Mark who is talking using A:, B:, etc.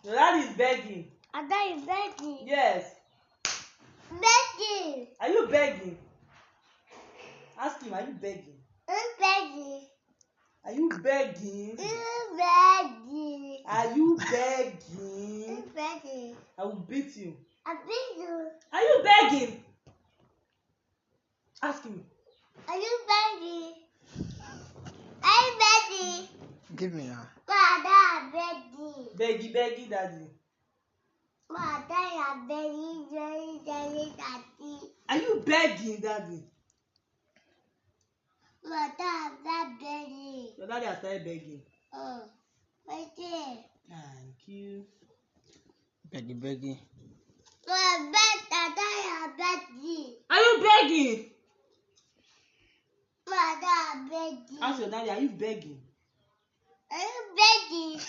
A: Your daddy is begging.
B: Ada is begging.
A: Yes.
B: Begging.
A: Are you begging? Ask him, are you begging?
B: Begging.
A: Are you begging?
B: Begging.
A: Are you begging?
B: Begging.
A: I will beat you.
B: I beat you.
A: Are you begging? Ask him.
B: Are you begging? Are you begging?
C: Give me now.
B: Ada begging.
A: Beggy, daddy.
B: Ada begging, daddy.
A: Are you begging, daddy?
B: Ada begging.
A: Your daddy has started begging.
B: Begging.
A: Thank you.
C: Begging.
B: Ada begging.
A: Are you begging?
B: Ada begging.
A: Ask your daddy, are you begging?
B: Are you begging?